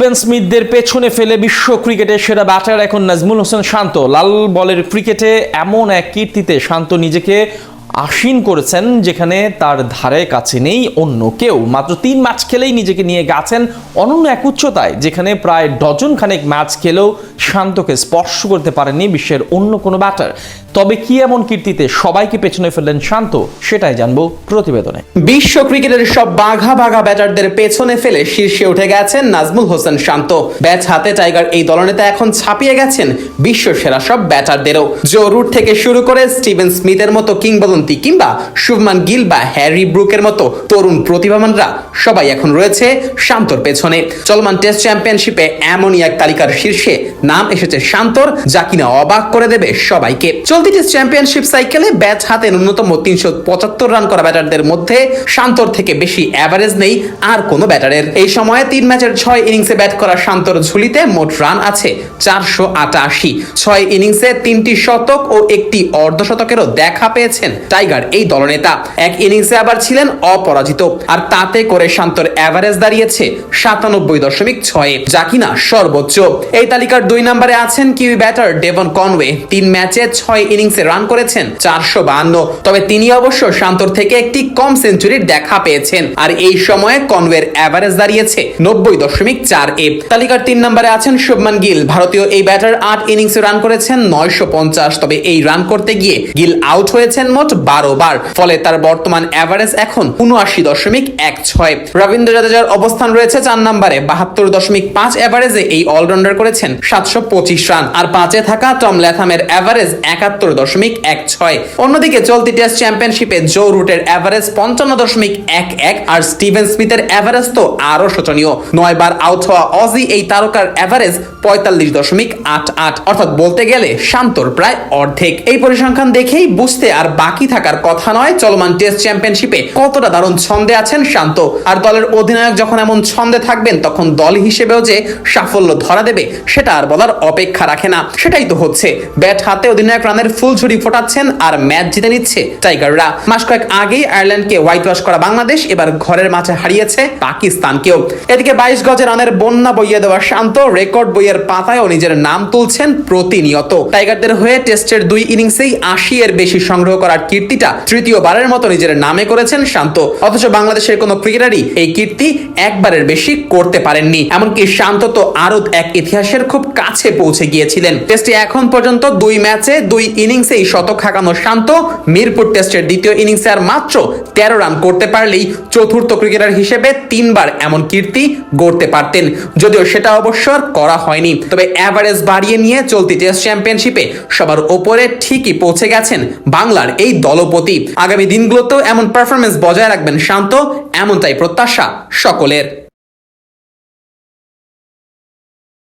Steven স্মিথদের পেছনে ফেলে বিশ্ব ক্রিকেটের সেরা ব্যাটার এখন নাজমুল হোসেন শান্ত। লাল বলের ক্রিকেটে এমন এক কীর্তিতে শান্ত নিজেকে আসীন করেছেন যেখানে তার ধারে কাছে নেই অন্য কেউ। মাত্র 3 ম্যাচ খেলেই নিজেকে নিয়ে গেছেন অনন্য এক উচ্চতায়, যেখানে প্রায় ডজন খানেক ম্যাচ খেলেও শান্তকে স্পর্শ করতে পারেননি বিশ্বের অন্য কোনো ব্যাটার। তবে কি এমন কীর্তিতে সবাইকে পেছনে ফেললেন শান্ত, সেটাই জানবো প্রতিবেদনে। বিশ্ব ক্রিকেটের সব বাঘা বাঘা ব্যাটারদের পেছনে ফেলে শীর্ষে উঠে গেছেন নাজমুল হোসেন শান্ত। ব্যাট হাতে টাইগার এই দলনেতা এখন ছাপিয়ে গেছেন বিশ্ব সেরা সব ব্যাটারদেরও। জো রুট থেকে শুরু করে স্টিভেন স্মিথের মতো কিংবদন্তি কিংবা শুভমান গিল বা হ্যারি ব্রুকের মতো তরুণ প্রতিভাবানরা সবাই এখন রয়েছে শান্তর পেছনে। চলমান টেস্ট চ্যাম্পিয়নশিপে এমনই এক তালিকার শীর্ষে নাম এসেছে শান্তর, যা কিনা অবাক করে দেবে সবাইকে। চলতি টেস্ট চ্যাম্পিয়নশিপ সাইকেলে ব্যাট হাতে ন্যূনতম 375 রান করা ব্যাটারদের মধ্যে শান্তর থেকে বেশি অ্যাভারেজ নেই আর কোনো ব্যাটারের। এই সময়ে 3 ম্যাচের 6 ইনিংসে ব্যাট করা শান্তর ঝুলিতে মোট রান আছে 488। 6 ইনিংসে 3টি শতক ও একটি অর্ধশতকেরও দেখা পেয়েছেন টাইগার এই দলনেতা। এক ইনিংসে আবার ছিলেন অপরাজিত, আর তাতে করে শান্তর অ্যাভারেজ দাঁড়িয়েছে 97.6, যা কিনা সর্বোচ্চ। এই তালিকার 2 নম্বরে আছেন কিউই ব্যাটার ডেভন কনওয়ে। 3 ম্যাচে 6 ইনিংসে রান করেছেন 452, তবে তিনি অবশ্য শান্তর থেকে একটি কম সেঞ্চুরির দেখা পেয়েছেন, আর এই সময়ে কনওয়ের অ্যাভারেজ দাঁড়িয়েছে 90.4। তালিকার 3 নম্বরে আছেন শুভমান গিল। ভারতীয় এই ব্যাটার 8 ইনিংসে রান করেছেন 950, তবে এই রান করতে গিয়ে গিল আউট হয়েছেন মোট 12 বার, ফলে তার বর্তমান অ্যাভারেজ এখন 79.16। রবীন্দ্র জাদেজার অবস্থান রয়েছে 4 নম্বরে। 72.5 অ্যাভারেজে এই অলরাউন্ডার করেছেন 725 রান, আর 5-এ থাকা টম ল্যাথামের অ্যাভারেজ 71.16। অন্যদিকে চলতি টেস্ট চ্যাম্পিয়নশিপে জো রুটের অ্যাভারেজ 55.11, আর স্টিভেন স্মিথের অ্যাভারেজ তো আরো শোচনীয়। 9 বার আউট হওয়া অজি এই তারকার অ্যাভারেজ 45.88, অর্থাৎ বলতে গেলে শান্তর প্রায় অর্ধেক। এই পরিসংখ্যান দেখেই বুঝতে আর বাকি থাকার কথা নয় চলমান টেস্ট চ্যাম্পিয়নশিপে কতটা দারুণ ছন্দে আছেন শান্ত। আর দলের অধিনায়ক যখন এমন ছন্দে থাকবেন, তখন দল হিসেবেও যে সাফল্য ধরা দেবে সেটা আর বলার অপেক্ষা রাখে না। সেটাই তো হচ্ছে, ব্যাট হাতে অধিনায়ক রানের ফুলঝুরি ফোটাচ্ছেন আর ম্যাচ জিতে নিচ্ছে টাইগাররা। মাস কয়েক আগেই আয়ারল্যান্ডকে হোয়াইট ওয়াশ করা বাংলাদেশ এবার ঘরের মাঠে হারিয়েছে পাকিস্তানকেও। এদিকে 22 গজে রানের বন্যা বইয়ে দেওয়া শান্ত রেকর্ড বইয়ের পাতায়ও নিজের নাম তুলছেন প্রতিনিয়ত। টাইগারদের হয়ে টেস্টের 2 ইনিংসেই 80 এর বেশি সংগ্রহ করার কীর্তিটা তৃতীয়বারের মতো নিজের নামে করেছেন শান্ত। অথচ বাংলাদেশের কোনো ক্রিকেটারই এই কীর্তি একবারের বেশি করতে পারেননি। এমনকি শান্ত তো আরো এক ইতিহাসের খুব কাছে পৌঁছে গিয়েছিলেন। টেস্টে এখন পর্যন্ত 2 ম্যাচে 2 ইনিংসেই শতক হাঁকানো শান্ত মিরপুর টেস্টের দ্বিতীয় ইনিংসে আর মাত্র 13 রান করতে পারলেই চতুর্থ ক্রিকেটার হিসেবে 3 বার এমন কীর্তি গড়তে পারতেন, যদিও সেটা অবশ্য আর করা হয়নি। তবে অ্যাভারেজ বাড়িয়ে নিয়ে চলতি টেস্ট চ্যাম্পিয়নশিপে সবার ওপরে ঠিকই পৌঁছে গেছেন বাংলার এই দলপতি। আগামী দিনগুলোতেও এমন পারফরমেন্স বজায় রাখবেন শান্ত, এমনটাই প্রত্যাশা সকলের।